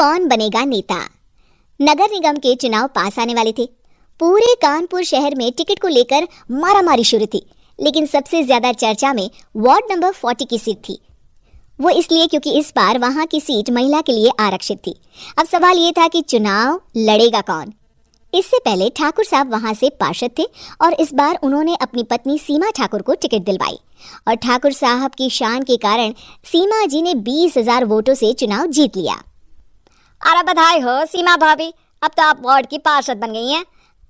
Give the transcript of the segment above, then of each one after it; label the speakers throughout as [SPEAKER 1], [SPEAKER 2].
[SPEAKER 1] कौन बनेगा नेता। नगर निगम के चुनाव पास आने वाले थे। पूरे कानपुर शहर में टिकट को लेकर मारामारी शुरू थी, लेकिन सबसे ज्यादा चर्चा में वार्ड नंबर 40 की सीट थी। वो इसलिए क्योंकि इस बार वहां की सीट महिला के लिए आरक्षित थी। अब सवाल ये था कि चुनाव लड़ेगा कौन। इससे पहले ठाकुर साहब वहां से पार्षद थे और इस बार उन्होंने अपनी पत्नी सीमा ठाकुर को टिकट दिलवाई और ठाकुर साहब की शान के कारण सीमा जी ने 20,000 वोटों से चुनाव जीत लिया।
[SPEAKER 2] अरे बधाई हो सीमा भाभी, अब तो आप वार्ड की पार्षद बन गई हैं।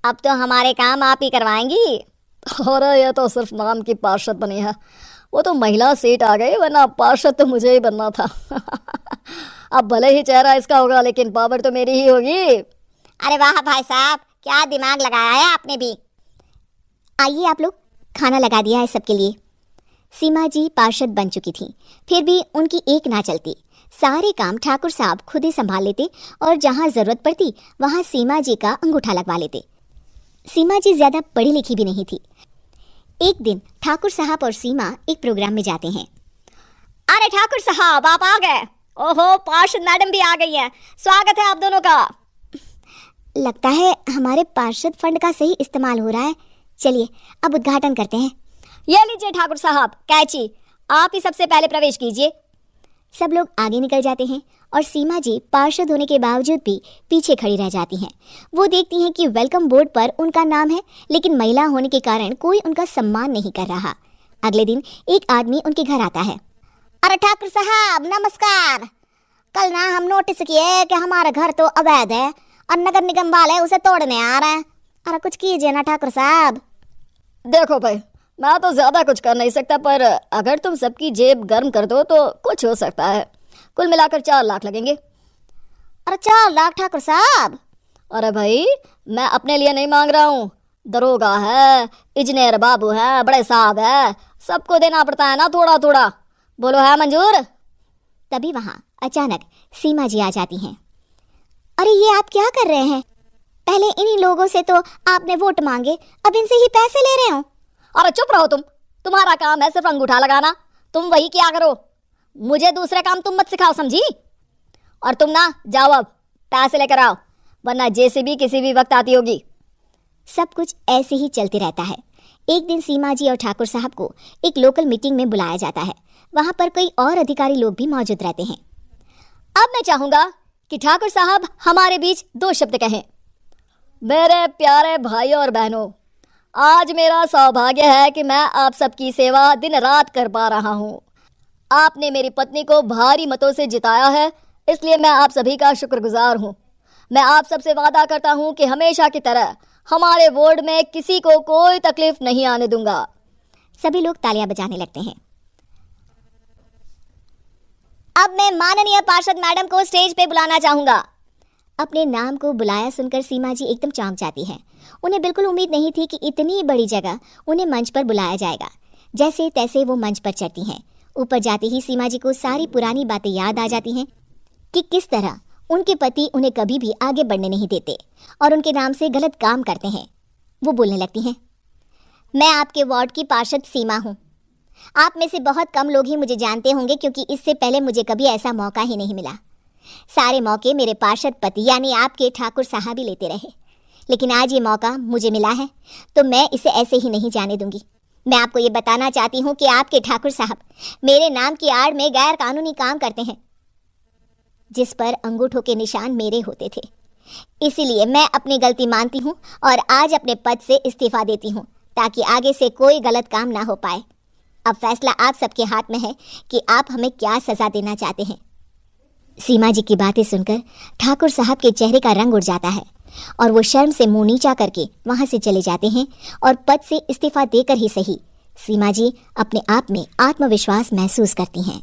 [SPEAKER 2] अब तो हमारे काम आप ही करवाएंगी।
[SPEAKER 3] अरे ये तो सिर्फ नाम की पार्षद बनी है, वो तो महिला सीट आ गई, वरना पार्षद तो मुझे ही बनना था। अब भले ही चेहरा इसका होगा लेकिन पावर तो मेरी ही होगी।
[SPEAKER 2] अरे वाह भाई साहब, क्या दिमाग लगाया है आपने भी।
[SPEAKER 1] आइए आप लोग, खाना लगा दिया है सबके लिए। सीमा जी पार्षद बन चुकी थी, फिर भी उनकी एक ना चलती। सारे काम ठाकुर साहब खुद ही संभाल लेते और जहां जरूरत पड़ती वहां सीमा जी का अंगूठा लगवा लेते। सीमा जी ज्यादा पढ़ी लिखी भी नहीं थी। एक दिन ठाकुर साहब और सीमा एक प्रोग्राम में जाते हैं।
[SPEAKER 2] अरे ठाकुर साहब आप आ गए। ओहो, पार्षद मैडम भी आ गई हैं। स्वागत है आप दोनों का।
[SPEAKER 1] लगता है हमारे पार्षद फंड का सही इस्तेमाल हो रहा है। चलिए अब उद्घाटन करते हैं।
[SPEAKER 2] ये लीजिए ठाकुर साहब कैची, आप ही सबसे पहले प्रवेश कीजिए।
[SPEAKER 1] सब लोग आगे निकल जाते हैं और सीमा जी पार्षद होने के बावजूद भी पीछे खड़ी रह जाती हैं। वो देखती हैं कि वेलकम बोर्ड पर उनका नाम है, लेकिन महिला होने के कारण कोई उनका सम्मान नहीं कर रहा। अगले दिन एक आदमी उनके घर आता है।
[SPEAKER 2] अरे ठाकुर साहब नमस्कार। कल ना हम नोटिस किए कि हमारा घर तो अवैध है और नगर निगम वाले उसे तोड़ने आ रहे हैं। अरे कुछ कीजिए ना ठाकुर साहब।
[SPEAKER 3] देखो भाई, मैं तो ज्यादा कुछ कर नहीं सकता, पर अगर तुम सबकी जेब गर्म कर दो तो कुछ हो सकता है। कुल मिलाकर 4 लाख लगेंगे।
[SPEAKER 2] अरे 4 लाख ठाकुर साहब?
[SPEAKER 3] अरे भाई, मैं अपने लिए नहीं मांग रहा हूँ। दरोगा है, इंजीनियर बाबू है, बड़े साहब है, सबको देना पड़ता है ना थोड़ा थोड़ा। बोलो है मंजूर?
[SPEAKER 1] तभी वहां अचानक सीमा जी आ जाती हैं। अरे ये आप क्या कर रहे हैं? पहले इन्हीं लोगों से तो आपने वोट मांगे, अब इनसे ही पैसे ले रहे हो।
[SPEAKER 3] अरे चुप रहो तुम, तुम्हारा काम है सिर्फ अंगूठा लगाना, तुम वही किया करो। मुझे दूसरे काम तुम मत सिखाओ, समझी? और तुम ना जाओ, अब पैसे लेकर आओ, वरना जेसीबी किसी भी वक्त आती होगी।
[SPEAKER 1] सब कुछ ऐसे ही चलते रहता है। एक दिन सीमा जी और ठाकुर साहब को एक लोकल मीटिंग में बुलाया जाता है। वहां पर कई और अधिकारी लोग भी मौजूद रहते हैं।
[SPEAKER 3] अब मैं चाहूंगा कि ठाकुर साहब हमारे बीच 2 शब्द कहें। मेरे प्यारे भाइयों और बहनों, आज मेरा सौभाग्य है कि मैं आप सबकी सेवा दिन रात कर पा रहा हूँ। आपने मेरी पत्नी को भारी मतों से जिताया है, इसलिए मैं आप सभी का शुक्रगुजार हूँ। मैं आप सबसे वादा करता हूँ कि हमेशा की तरह हमारे वार्ड में किसी को कोई तकलीफ नहीं आने दूंगा।
[SPEAKER 1] सभी लोग तालियां बजाने लगते हैं।
[SPEAKER 2] अब मैं माननीय पार्षद मैडम को स्टेज पे बुलाना चाहूंगा।
[SPEAKER 1] अपने नाम को बुलाया सुनकर सीमा जी एकदम चौंक जाती हैं। उन्हें बिल्कुल उम्मीद नहीं थी कि इतनी बड़ी जगह उन्हें मंच पर बुलाया जाएगा। जैसे तैसे वो मंच पर चढ़ती हैं। ऊपर जाते ही सीमा जी को सारी पुरानी बातें याद आ जाती हैं कि किस तरह उनके पति उन्हें कभी भी आगे बढ़ने नहीं देते और उनके नाम से गलत काम करते हैं। वो बोलने लगती हैं,
[SPEAKER 2] मैं आपके वार्ड की पार्षद सीमा हूँ। आप में से बहुत कम लोग ही मुझे जानते होंगे, क्योंकि इससे पहले मुझे कभी ऐसा मौका ही नहीं मिला। सारे मौके मेरे पार्षद पति यानी आपके ठाकुर साहब ही लेते रहे, लेकिन आज ये मौका मुझे मिला है तो मैं इसे ऐसे ही नहीं जाने दूंगी। मैं आपको ये बताना चाहती हूँ कि आपके ठाकुर साहब मेरे नाम की आड़ में गैर कानूनी काम करते हैं, जिस पर अंगूठों के निशान मेरे होते थे। इसीलिए मैं अपनी गलती मानती हूँ और आज अपने पद से इस्तीफा देती हूँ, ताकि आगे से कोई गलत काम ना हो पाए। अब फैसला आप सबके हाथ में है कि आप हमें क्या सजा देना चाहते हैं।
[SPEAKER 1] सीमा जी की बातें सुनकर ठाकुर साहब के चेहरे का रंग उड़ जाता है और वो शर्म से मुंह नीचा करके वहां से चले जाते हैं और पद से इस्तीफा देकर ही सही सीमा जी अपने आप में आत्मविश्वास महसूस करती हैं।